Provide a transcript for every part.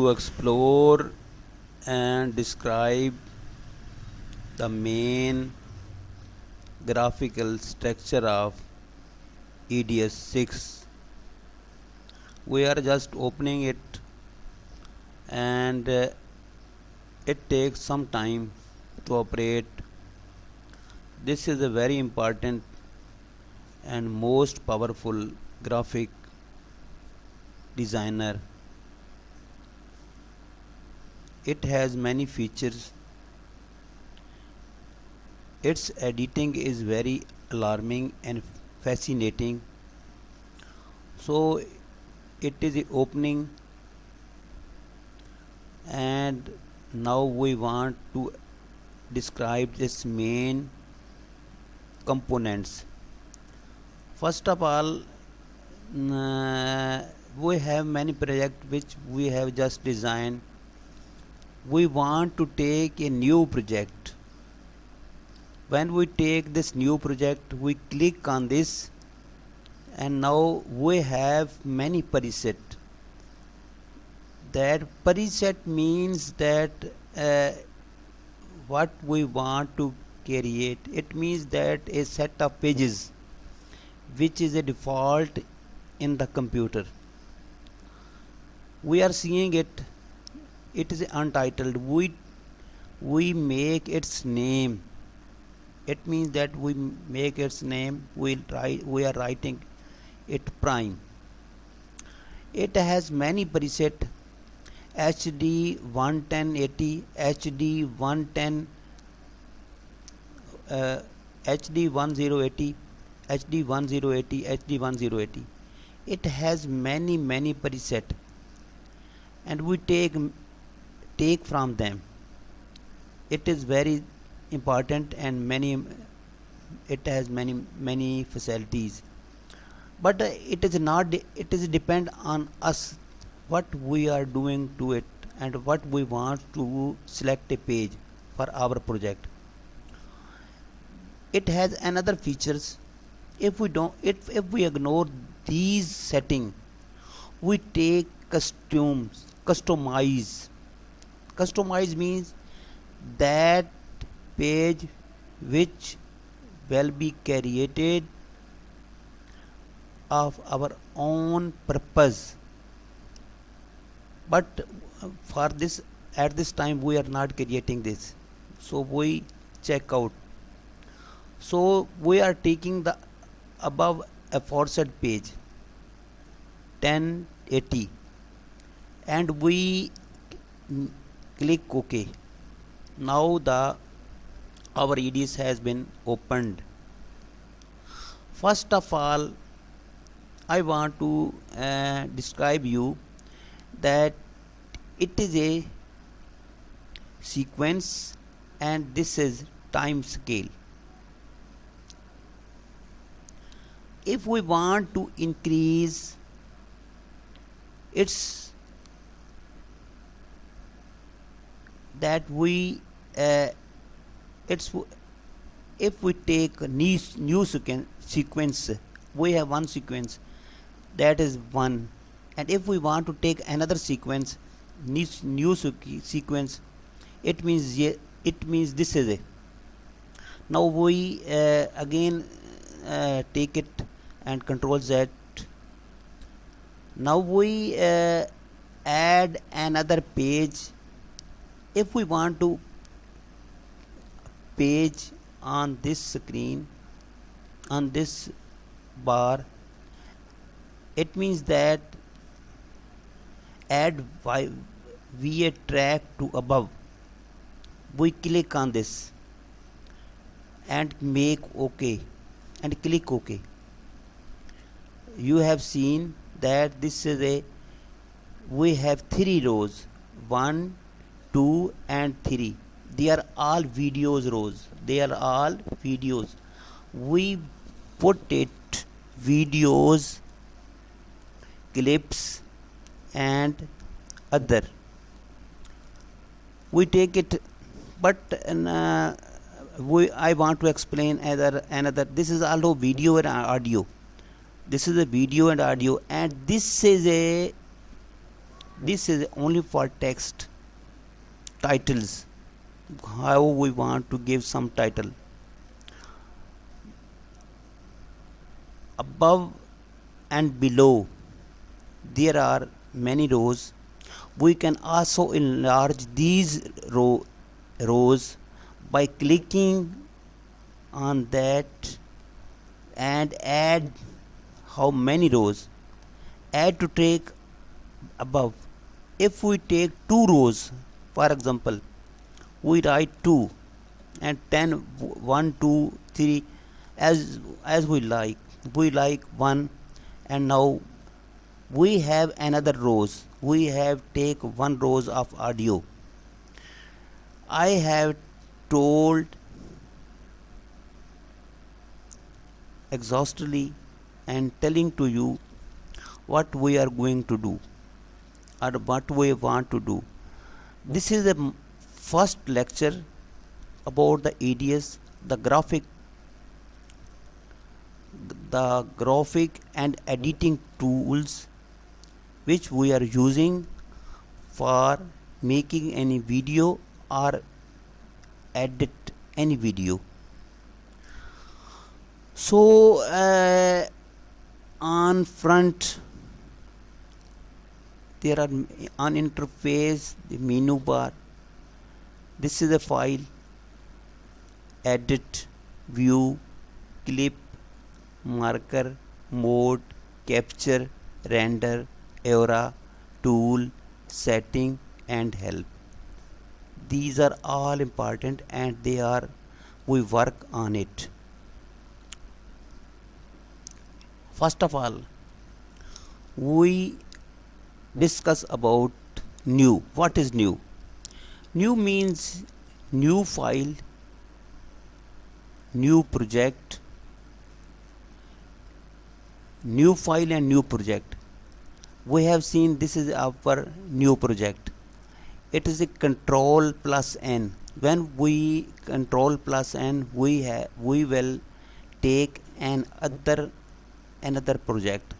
to explore and describe the main graphical structure of EDS 6. We are just opening it, and it takes some time to operate. This is a very important and most powerful graphic designer. It has many features. Its editing is very alarming and fascinating. So it is opening, and now we want to describe its main components. First of all, we have many projects which we have just designed. We want to take a new project. When we take this new project, we click on this, and now we have many preset. That preset means that what we want to create. It means that a set of pages which is a default in the computer. We are seeing it. It is untitled. We make its name. It means that we make its name. We are writing it prime. It has many preset. HD 11080, HD 110, HD 1080, HD 1080, HD 1080. It has many preset, and we take from them. It is very important, and it has many facilities. But it is not. It is depend on us what we are doing to it and what we want to select a page for our project. It has another features. If we ignore these setting, we take customize means that page which will be created of our own purpose. But for this, at this time we are not creating this, so we check out. So we are taking the above aforesaid page 1080, and we click OK. Now our EDS has been opened. First of all, I want to describe you that it is a sequence, and this is time scale. If we want to increase its that we it's if we take a new sequence, we have one sequence, that is 1. And if we want to take another sequence, new sequence, it means this is it. Now we again take it and control Z. Now we add another page. If we want to page on this screen, on this bar, it means that add VA track to above. We click on this and make OK and click OK. You have seen that this is we have 3 rows, 1, 2 and 3. They are all videos rows. They are all videos. We put it videos, clips and other. We take it, but I want to explain another. This is also video and audio. This is a video and audio, and this is This is only for text titles, how we want to give some title. Above and below there are many rows. We can also enlarge these rows by clicking on that and add how many rows. Add to take above. If we take 2 rows, for example, we write 2 and 10 1 2 3 as we like. We like 1, and now we have another rows. We have take 1 rows of audio. I have told exhaustively and telling to you what we are going to do or what we want to do. This is the first lecture about the EDS, the graphic and editing tools which we are using for making any video or edit any video. So on front there are on interface the menu bar. This is a file, edit, view, clip, marker, mode, capture, render, aura, tool, setting and help. These are all important and we work on it. First of all, we discuss about new. What is new? New means new file, new project, new file and new project. We have seen this is our new project. It is a control plus n. When we control plus n, we will take another project,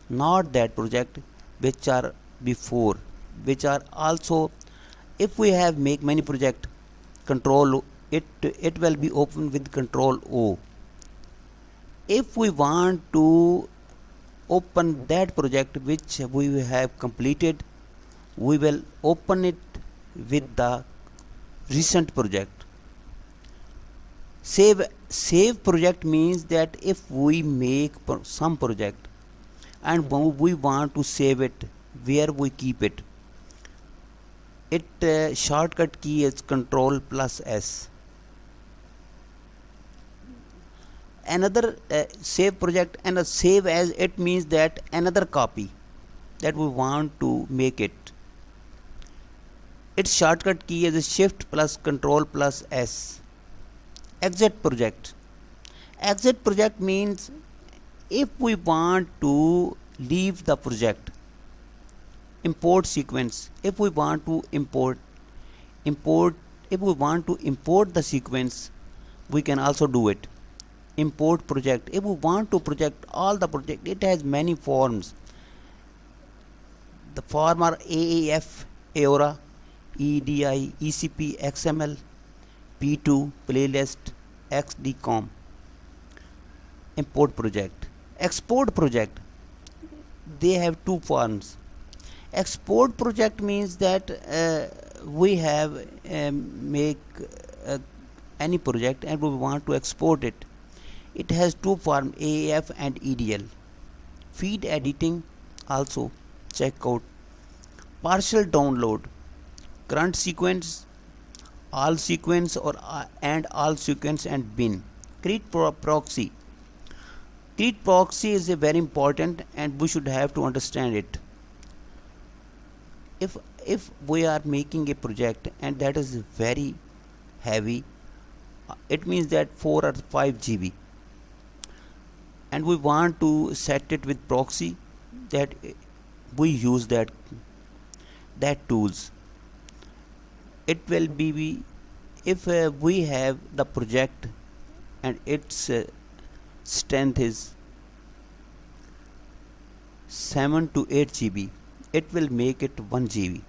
not that project which are before, which are also. If we have make many project, control it will be open with control O. If we want to open that project which we have completed, we will open it with the recent project. Save project means that if we make some project and we want to save it, where we keep it, shortcut key is control plus S. Another save project and a save as, it means that another copy that we want to make it. Its shortcut key is shift plus control plus S. Exit project. Exit project means if we want to leave the project. Import sequence. If we want to import if we want to import the sequence, we can also do it. Import project. If we want to project all the project, it has many forms. The form are AAF, Aura, EDI, ECP, XML, P2, playlist, XDCOM. Import project. Export project. They have 2 forms. Export project means that we have make any project and we want to export it. It has 2 forms, AAF and EDL. Feed editing also check out. Partial download, current sequence, all sequence or and all sequence and bin. Create proxy. Create proxy is a very important and we should have to understand it. If we are making a project and that is very heavy, it means that 4 or 5 GB, and we want to set it with proxy, that we use that tools. It will be if we have the project and its strength is 7 to 8 GB, it will make it 1 GB.